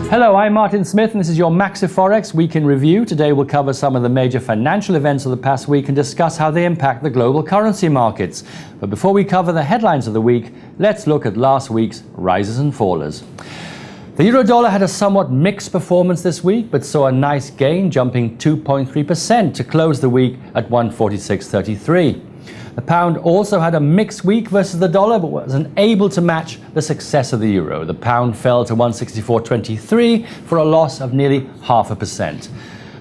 Hello, I'm Martin Smith and this is your MaxiForex Week in Review. Today we'll cover some of the major financial events of the past week and discuss how they impact the global currency markets. But before we cover the headlines of the week, let's look at last week's rises and fallers. The euro-dollar had a somewhat mixed performance this week, but saw a nice gain, jumping 2.3% to close the week at 146.33. The pound also had a mixed week versus the dollar, but was unable to match the success of the euro. The pound fell to 164.23 for a loss of nearly 0.5%.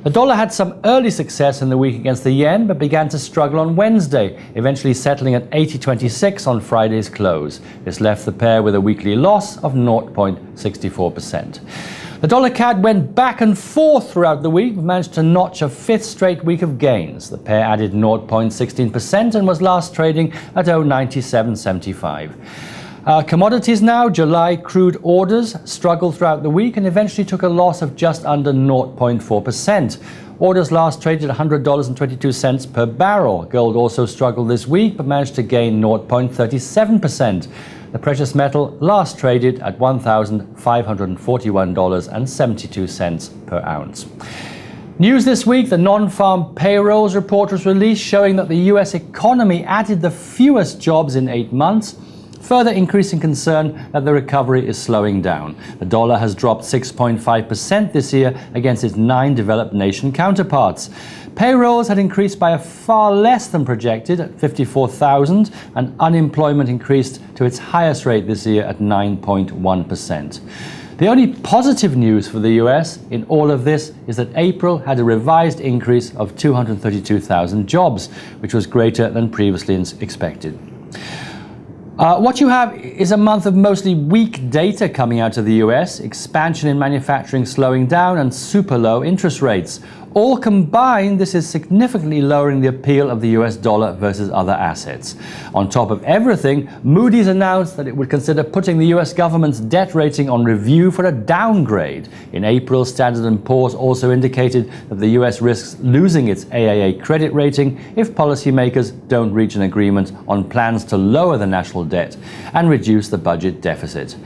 The dollar had some early success in the week against the yen, but began to struggle on Wednesday, eventually settling at 80.26 on Friday's close. This left the pair with a weekly loss of 0.64%. The dollar CAD went back and forth throughout the week, but managed to notch a fifth straight week of gains. The pair added 0.16% and was last trading at 0.9775. Commodities now, July crude orders struggled throughout the week and eventually took a loss of just under 0.4%. Orders last traded at $100.22 per barrel. Gold also struggled this week but managed to gain 0.37%. The precious metal last traded at $1,541.72 per ounce. News this week, the non-farm payrolls report was released showing that the US economy added the fewest jobs in 8 months, further increasing concern that the recovery is slowing down. The dollar has dropped 6.5% this year against its 9 developed nation counterparts. Payrolls had increased by a far less than projected at 54,000, and unemployment increased to its highest rate this year at 9.1%. The only positive news for the US in all of this is that April had a revised increase of 232,000 jobs, which was greater than previously expected. What you have is a month of mostly weak data coming out of the US, expansion in manufacturing slowing down, and super low interest rates. All combined, this is significantly lowering the appeal of the US dollar versus other assets. On top of everything, Moody's announced that it would consider putting the US government's debt rating on review for a downgrade. In April, Standard & Poor's also indicated that the US risks losing its AAA credit rating if policymakers don't reach an agreement on plans to lower the national debt and reduce the budget deficit.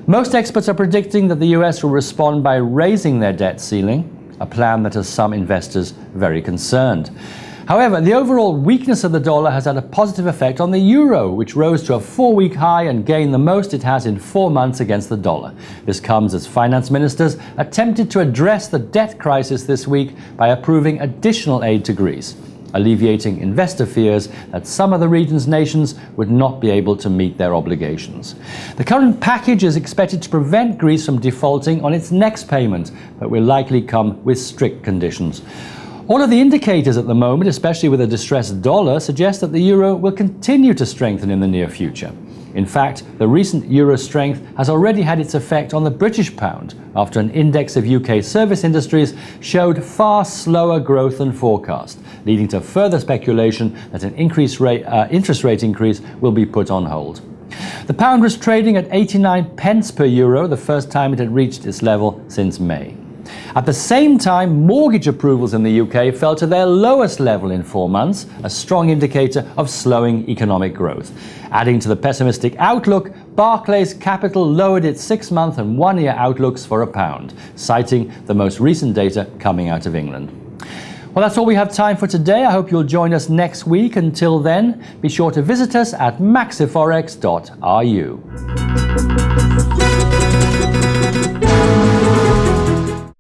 Most experts are predicting that the US will respond by raising their debt ceiling, a plan that has some investors very concerned. However, the overall weakness of the dollar has had a positive effect on the euro, which rose to a 4-week high and gained the most it has in 4 months against the dollar. This comes as finance ministers attempted to address the debt crisis this week by approving additional aid to Greece, alleviating investor fears that some of the region's nations would not be able to meet their obligations. The current package is expected to prevent Greece from defaulting on its next payment, but will likely come with strict conditions. All of the indicators at the moment, especially with a distressed dollar, suggest that the euro will continue to strengthen in the near future. In fact, the recent euro strength has already had its effect on the British pound, after an index of UK service industries showed far slower growth than forecast, leading to further speculation that an interest rate increase will be put on hold. The pound was trading at 89 pence per euro, the first time it had reached its level since May. At the same time, mortgage approvals in the UK fell to their lowest level in 4 months, a strong indicator of slowing economic growth. Adding to the pessimistic outlook, Barclays Capital lowered its 6-month and 1-year outlooks for a pound, citing the most recent data coming out of England. Well, that's all we have time for today. I hope you'll join us next week. Until then, be sure to visit us at maxiforex.ru.